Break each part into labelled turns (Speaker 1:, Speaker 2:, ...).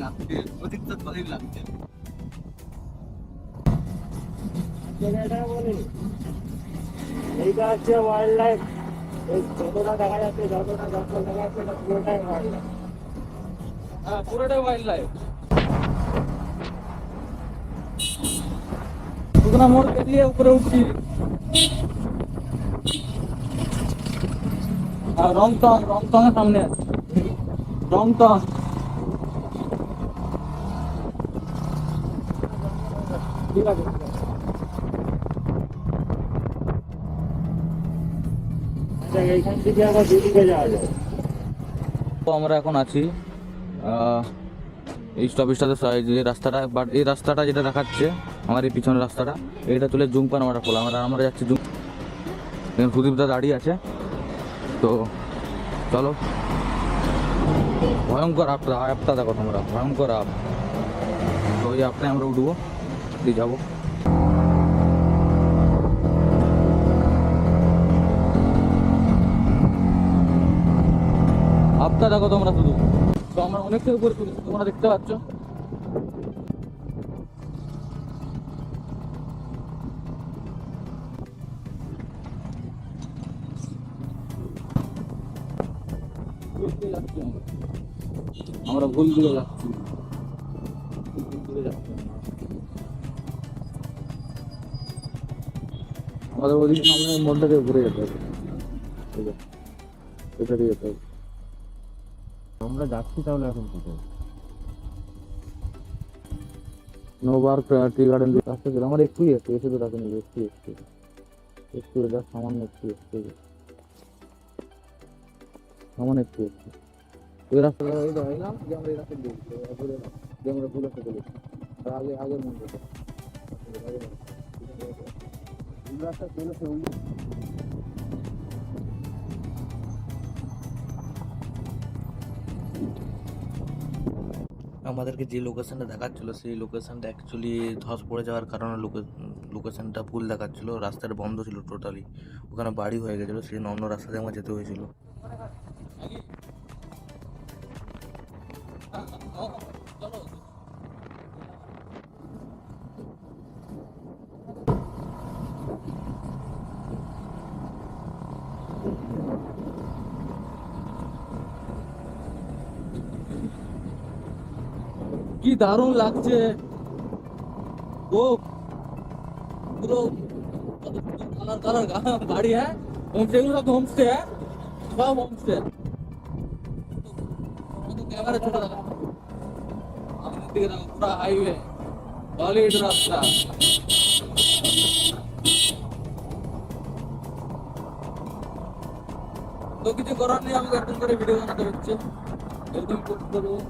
Speaker 1: लागते अतिरिक्त कधी लागते
Speaker 2: এইটা হচ্ছে ওয়াইল্ড লাইফ। যতটা দেখা যাচ্ছে যতটা যত্ন দেখা যাচ্ছে এটা পুরোটাই ওয়াইল্ড লাইফ।
Speaker 1: হ্যাঁ পুরোটাই ওয়াইল্ড লাইফ। শুকনা মোড় পেরিয়ে উপরে উঠছি আর রংটং এর সামনে আছে রংটং।
Speaker 2: ঠিক আছে আচ্ছা এইখান থেকে আবার দুদিকে যাওয়া যায়।
Speaker 1: তো আমরা এখন আছি এই স্টপেজটাতে যে রাস্তাটা, বাট এই রাস্তাটা যেটা দেখাচ্ছে আমার এই পিছনের রাস্তাটা এটা চলে জুমপান ওয়াটারফল। আমরা যাচ্ছি এখানে সুদীপদা দাঁড়িয়ে আছে। তো চলো, ভয়ঙ্কর আপটা দেখো তোমরা, ভয়ঙ্কর আপ। তো এই আপনে আমরা উঠবো দিয়ে যাবো। আপটা দেখো তোমরা শুধু। তো আমরা অনেকটা উপরে তুলেছি, তোমরা দেখতে পাচ্ছ। আমরা ভুল দিকে যাচ্ছি, আমাদের ওদিকে সামনে মনটাকে ঘুরে যেতে হবে, এটা দিয়ে যেতে হবে।
Speaker 2: আমরা যাচ্ছি তাহলে এখন কোথায়?
Speaker 1: নোবার টি গার্ডেন দিয়ে রাস্তা ছিল আমার একটু এসে তো রাখেনি, একটু যা সামান্য একটু সামান্য একটু ওই রাস্তাটা এলাম যে আমরা এই রাস্তা দিয়ে যে আমরা ভুল রাস্তা চলেছি। আর আগের মন্দির রাস্তা চলেছে ওই আমাদেরকে যে লোকেশনটা দেখাচ্ছিল সেই লোকেশনটা অ্যাকচুয়ালি ধস পড়ে যাওয়ার কারণে লোকেশনটা ভুল দেখাচ্ছিল। রাস্তাটা বন্ধ ছিল টোটালি, ওখানে বাড়ি হয়ে গেছিলো, সেই অন্য রাস্তা দিয়ে আমার যেতে হয়েছিল। কি দারুণ লাগছে ও, পুরো কালার কালার বাড়ি। হ্যাঁ হোমস্টে, এগুলো সব হোমস্টে, হ্যাঁ সব হোমস্টে। ক্যামেরা ছোট দেখা আমাদের দিকে দেখো, পুরো হাইওয়ে সলিড রাস্তা। তো কিছু করার নেই, আমাকে এরকম করে ভিডিও বানাতে হচ্ছে, এরকম করতে দেবো।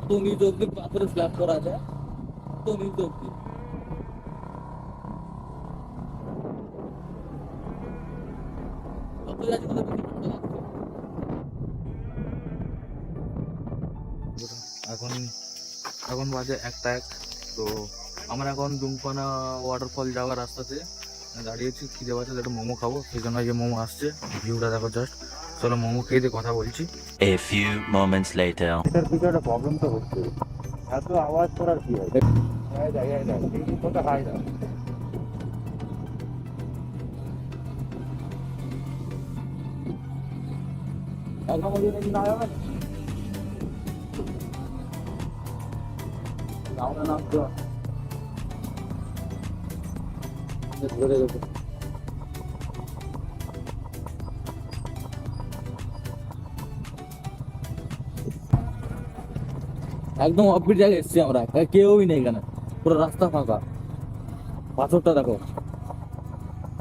Speaker 1: তো নিজ অব্দি পাথরে স্ল্যাব করা যায়, তো নিজ অব্দি এখন এখন বাজে 1টা 1। তো আমরা এখন জুমপানা ওয়াটারফল যাওয়ার রাস্তাতে দাঁড়িয়েছি, খিদে পাচ্ছে, একটা মোমো খাবো, সেই জন্য যে মোমো আসছে, ভিউটা দেখো জাস্ট। চলো মোমো খেয়ে দিয়ে কথা বলছি।
Speaker 3: A few moments later.
Speaker 2: এটার কিছু একটা প্রবলেম তো হচ্ছে, এত আওয়াজ করার কি হয়? কোথায় হয় না এখন মধ্যে নাকি না হবে না নাম তো ধরে গেছে। একদম অফবিট জায়গায় এসছি আমরা, কেউই নেই এখানে, পুরো রাস্তা ফাঁকা। পাথরটা দেখো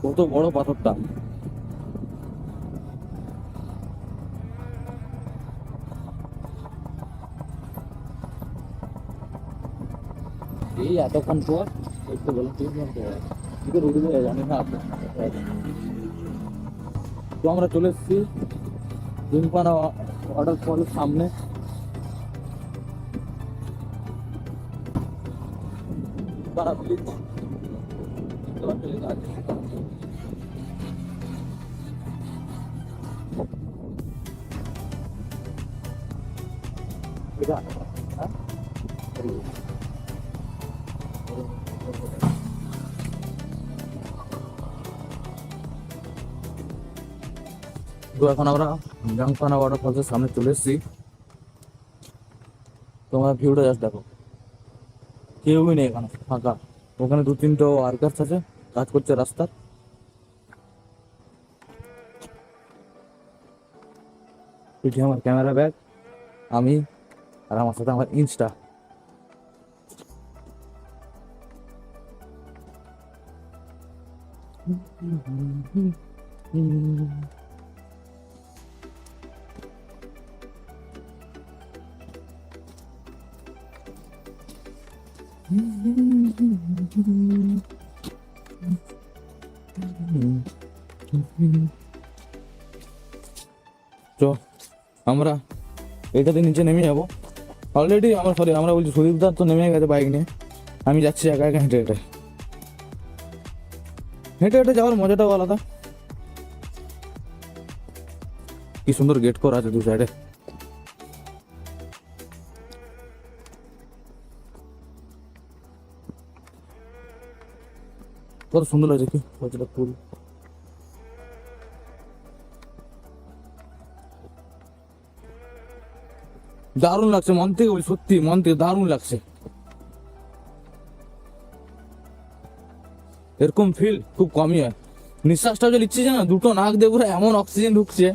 Speaker 2: কত বড় পাথরটা। এই এতক্ষণ পর একটু বলে জানি না। তো আমরা চলে এসেছি জুমপানা ওয়াটারফলের সামনে। ব্রিজ তো এখন আমরা জাংখানা ওয়াটারফলসের সামনে চলে এসেছি। তোমার ভিউটা জাস্ট দেখো, কেউই নেই এখানে, ফাঁকা। ওখানে 2-3টো ওয়ার্কার্স আছে, কাজ করছে রাস্তার। পিঠে আমার ক্যামেরা ব্যাগ, আমি, আর আমার সাথে আমার ইনস্টা। তো আমরা এটাতে নিচে নেমে যাবো অলরেডি। আমরা বলছি সুদীপদার তো নেমে গেছে বাইক নিয়ে, আমি যাচ্ছি একা একা হেঁটে হেঁটে। হেঁটে হেঁটে যাওয়ার মজাটাও আলাদা। কি সুন্দর গেট করা আছে দু সাইডে। কত সুন্দর লাগছে কি কতটা ফুল। দারুণ লাগছে, মন থেকে বলি, সত্যি মন থেকে দারুণ লাগছে। এরকম ফিল খুব কমই হয়। নিঃশ্বাসটা যে নিচ্ছি না, দুটো নাক দিয়ে পুরো এমন অক্সিজেন ঢুকছে,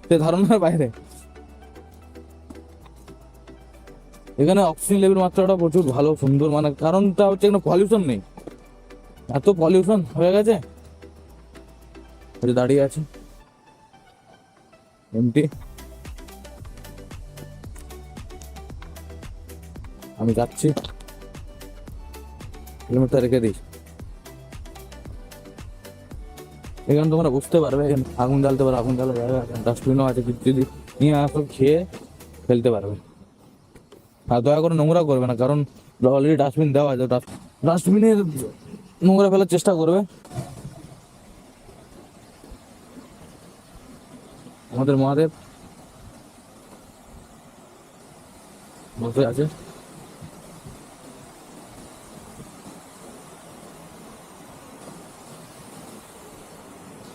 Speaker 2: সে ধারণার বাইরে। এখানে অক্সিজেন লেভেল মাত্রাটা প্রচুর ভালো, সুন্দর। মানে কারণটা হচ্ছে এখানে পলিউশন নেই, এত পলিউশন হয়ে গেছে। দাঁড়িয়ে আছে এমটি, আমি যাচ্ছি, হেলমেটটা রেখে দিই। এখানে তোমরা বুঝতে পারবে, এখানে আগুন জ্বালতে পারবে, আগুন জ্বালা যাবে, ডাস্টবিনও আছে, কিছু যদি নিয়ে আসো খেয়ে ফেলতে পারবে। আর দয়া করে নোংরা করবে না, কারণ অলরেডি ডাস্টবিন দেওয়া আছে, ডাস্টবিনে নোংরা ফেলার চেষ্টা করবে। আমাদের মহাদেব বসে আছে।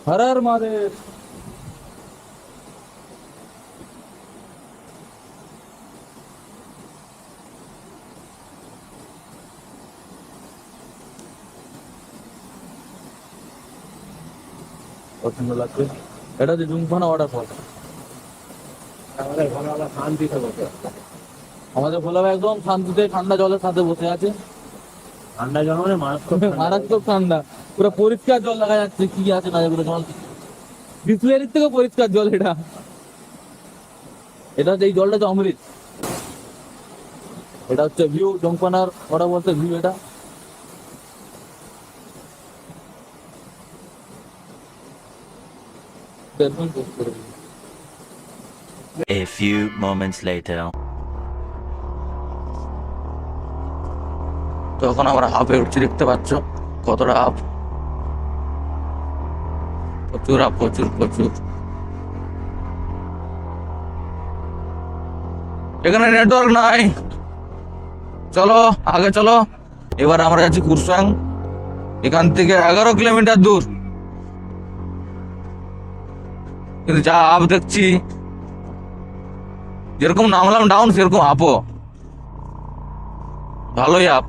Speaker 2: হর হর মহাদেব। পছন্দ লাগছে। এটা হচ্ছে জুমখানা ওয়াটারফল। আমাদের ভোলা ভাই একদম শান্তিতে ঠান্ডা জলের সাথে বসে আছে।
Speaker 4: ঠান্ডা জল মানে
Speaker 2: মারাত্মক ঠান্ডা, পুরো পরিষ্কার জল দেখা যাচ্ছে। কি আছে না পুরো জল, বিসলেরির থেকে পরিষ্কার জল এটা। এটা হচ্ছে এই জলটা তো অমৃত। এটা হচ্ছে ভিউ, জমপানার ওয়াটারফলসের ভিউ এটা।
Speaker 3: A few moments later.
Speaker 2: তো এখন আমরা আপে উঠছি, দেখতে পাচ্ছ কতটা আপ, প্রচুর আপ, প্রচুর প্রচুর। এখানে নেটওয়ার্ক নাই, চলো আগে চলো। এবার আমরা যাচ্ছি কুরসাং, এখান থেকে 11 কিলোমিটার দূর। কিন্তু যা আপ দেখছি, যেরকম নামলাম ডাউন সেরকম আপও, ভালোই আপ।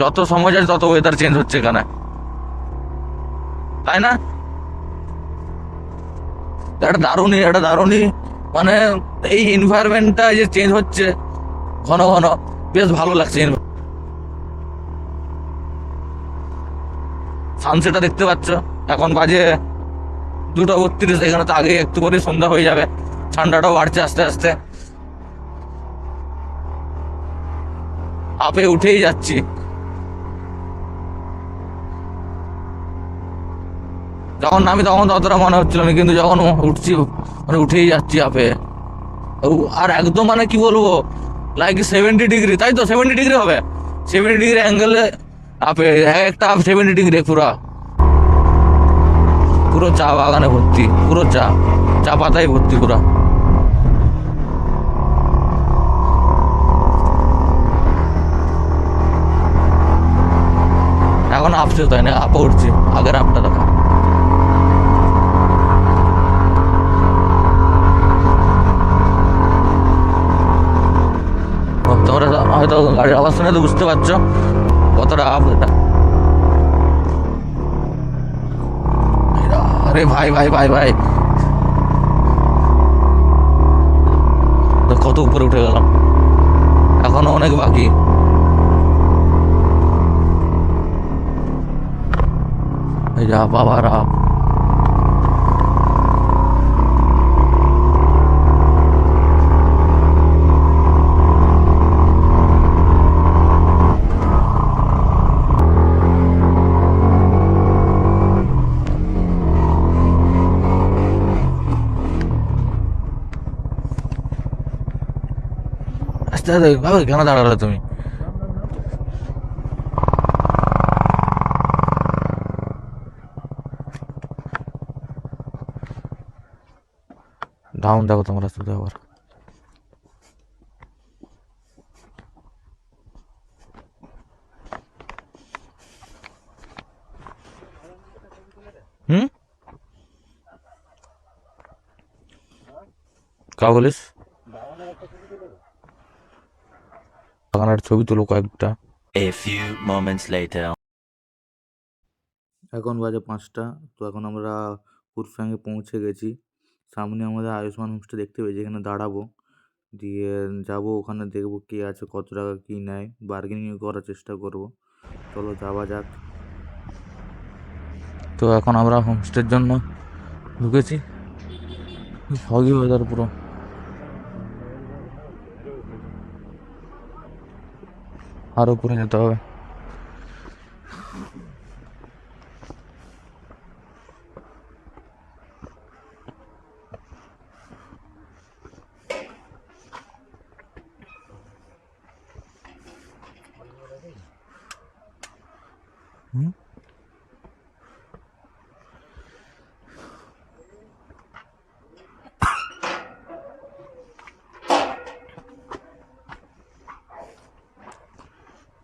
Speaker 2: যত সময় যাচ্ছে তত ওয়েদার চেঞ্জ হচ্ছে এখানে, তাই না? এটা দারুণই মানে এই এনভায়রনমেন্টটা যে চেঞ্জ হচ্ছে ঘন ঘন, বেশ ভালো লাগছে। সানসেটটা দেখতে পাচ্ছ, এখন বাজে 2:32। এখানে তো আগে একটু করে সন্ধ্যা হয়ে যাবে, ঠান্ডাটাও বাড়ছে আস্তে আস্তে। আপে উঠেই যাচ্ছি। যখন নামি তখন তো অতটা মনে হচ্ছিল না, কিন্তু যখন উঠছি মানে উঠেই যাচ্ছি আপে। আর একদম মানে কি বলবো, লাইক 70 ডিগ্রি, তাই তো 70 ডিগ্রি হবে, 70 ডিগ্রি অ্যাঙ্গেলে আপে, একটা আপ 70 ডিগ্রি পুরা, পুরো চা বাগানে ভর্তি, পুরো চা, চা পাতায় ভর্তি পুরা। এখন আপসে তাই না, আপা উঠছি, আগের আপটা দেখো। তোমরা হয়তো গাড়ির আওয়াজ শুনে তো বুঝতে পারছো কতটা আপ এটা। আরে ভাই ভাই ভাই ভাই, কত উপরে উঠে গেলাম, এখনো অনেক বাকি। এই যা বাবার আপ। আস্তে আস্তে বাবা, কেন দাঁড়ালে তুমি? ডাউন দেখো তোমরা শুধু আবার। হুম, কা বলিস? বাগানের ছবি তুলো কয়েকটা।
Speaker 3: A few moments later.
Speaker 1: এখন বাজে 5টা। তো এখন আমরা পুরফ্যাংয়ে পৌঁছে গেছি। সামনে আমাদের আয়ুষ্মান হোমস্টে দেখতে পেয়েছি, এখানে দাঁড়াবো, দিয়ে যাবো ওখানে, দেখবো কে আছে, কত টাকা কী নেয়, বার্গেনিং করার চেষ্টা করব। চলো যাওয়া যাক।
Speaker 2: তো এখন আমরা হোমস্টের জন্য ঢুকেছি, foggy ওয়েদার পুরো। আরো উপরে যেতে হবে।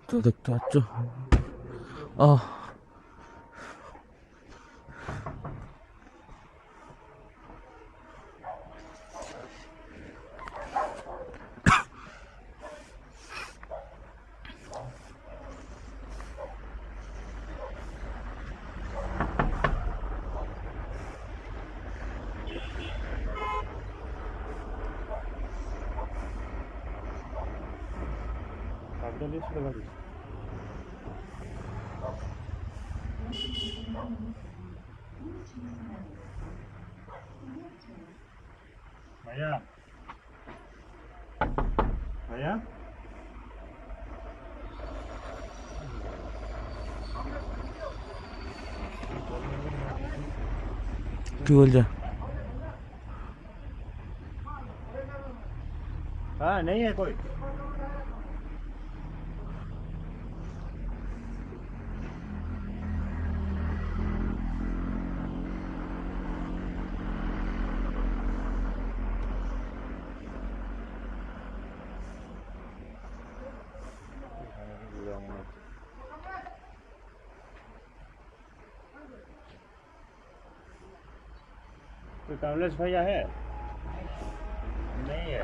Speaker 2: তো দেখতে পাচ্ছ, আহ
Speaker 4: भैया भैया
Speaker 2: কি বলছে?
Speaker 4: हाँ नहीं है कोई। तो कमलेश भैया है? नहीं है।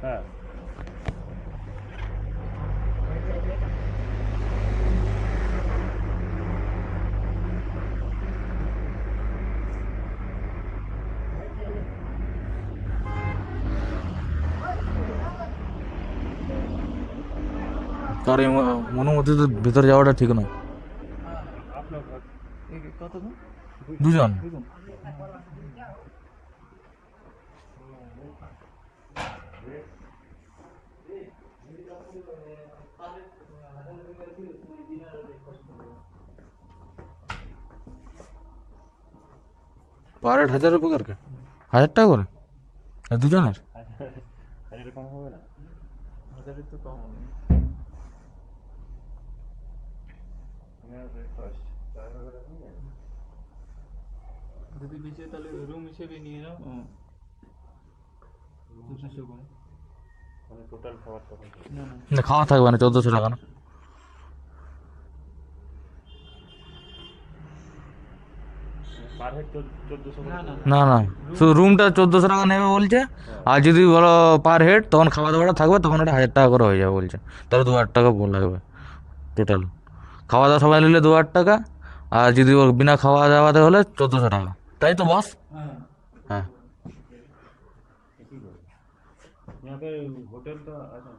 Speaker 4: हाँ
Speaker 2: আর এই মনের মধ্যে তো ভিতরে যাওয়াটা ঠিক নয়।
Speaker 4: आप लोग
Speaker 2: দুজন পার হেড 1000 রুপি করে 1000 টাকা করে আর দুজনের
Speaker 4: এরকম হবে না?
Speaker 1: যদি বেশি তাহলে রুম হিসেবে নিয়ে নাও 1400 করে।
Speaker 4: মানে টোটাল খাবার তখন
Speaker 1: না না
Speaker 2: না খাওয়া থাকবে না 1400 টাকা না
Speaker 4: পার হেড 1400
Speaker 1: না না
Speaker 2: না না শুধু রুমটা 1400 টাকা নেবে বলছে আর যদি বলো পার হেড তখন খাওয়া দাওয়াটা থাকবে তখন ওটা 1000 টাকা করে হয়ে যাবে বলছে তাহলে 2000 টাকা লাগবে টোটাল খাওয়া দাওয়া সবাই নিলে 2000 টাকা আর যদি ওর বিনা খাওয়া দাওয়াতে হলে 1400 টাকা তাই তো বস
Speaker 1: হ্যাঁ
Speaker 2: হ্যাঁ
Speaker 4: यहाँ पे होटल का अच्छा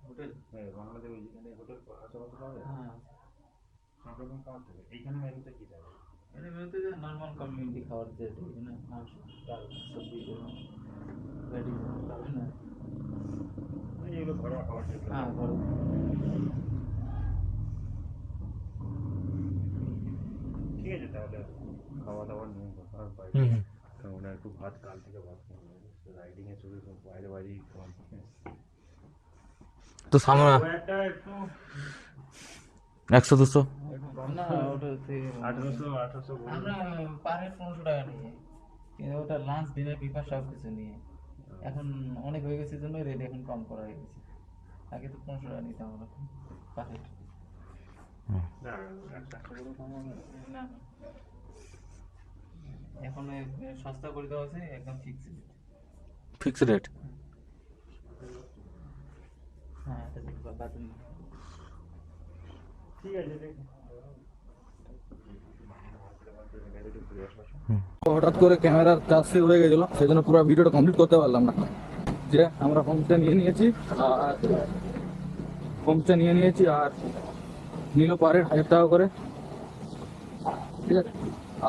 Speaker 4: होटल है বাংলাদেশ এখানে হোটেল আশেপাশে পাওয়া যায়
Speaker 1: হ্যাঁ
Speaker 4: সব রকম খাবার থাকে এইখানে মেনুতে কি থাকে
Speaker 1: এটা মেনুতে যে নরমাল কমিউনিটি খাবার যেটা এখানে মাছ ডাল সবজি রেডি পাবে না
Speaker 4: এইগুলো ঘরোয়া খাবার থাকে
Speaker 1: হ্যাঁ বড়
Speaker 4: ঠিক আছে তাহলে খাওয়া দাওয়ার নিয়ে কথা আর বাইরে
Speaker 2: হুম
Speaker 4: কারণ একটু ভাত কাল থেকে ভাত রাইডিং এ চলে বাইরে বাইরে
Speaker 2: তো সামনে
Speaker 4: একটা একটু
Speaker 2: 100 200
Speaker 1: না ওটা
Speaker 4: 1800
Speaker 1: আমরা পার হেড 1500 টাকা নিয়ে কিন্তু ওটা লাঞ্চ ডিনার বিফার সব কিছু নিয়ে এখন অনেক হয়ে গেছে জন্য রেট এখন কম করা হয়ে গেছে আগে তো 1500 টাকা নিতাম আমরা পার হেড
Speaker 4: না একটা করে কম হবে না।
Speaker 1: না এখন সস্তা করে দেওয়া আছে একদম ফিক্সড
Speaker 2: ফিক্স রেট
Speaker 1: হ্যাঁ এটা দেখো বাতুন
Speaker 4: ঠিক আছে দেখো
Speaker 2: হঠাৎ করে ক্যামেরার চার্জ শেষ হয়ে গেছিলো সেই জন্য পুরো ভিডিওটা কমপ্লিট করতে পারলাম না যে আমরা হোমস্টে নিয়ে নিয়েছি আর হোমস্টে নিয়ে নিয়েছি আর নিল পারে 1000 টাকা করে ঠিক আছে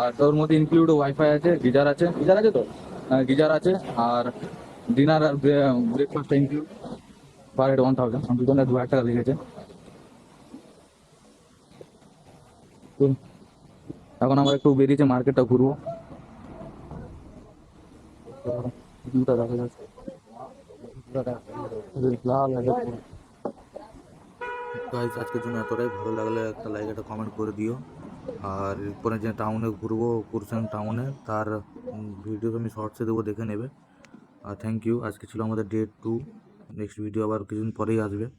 Speaker 2: আর তোর মধ্যে ইনক্লুড ওয়াইফাই আছে গিজার আছে তো গিজার আছে আর ডিনার আর ব্রেকফাস্ট ইনক্লুড পার হেড 1000 দুজনে 2000 টাকা লেগেছে তো এখন আমরা একটু বেরিয়েছে মার্কেটটা ঘুরবো ভিউটা দেখা যাচ্ছে গাইস আজকের জন্য এতটাই ভালো লাগলে একটা লাইক একটা কমেন্ট করে দিও আর এরপরে যে টাউনে ঘুরবো কুরসেন টাউনে তার ভিডিও আমি শর্টসে দেবো দেখে নেবে আর থ্যাংক ইউ আজকে ছিল আমাদের ডে 2 নেক্সট ভিডিও আবার কিছুদিন পরেই আসবে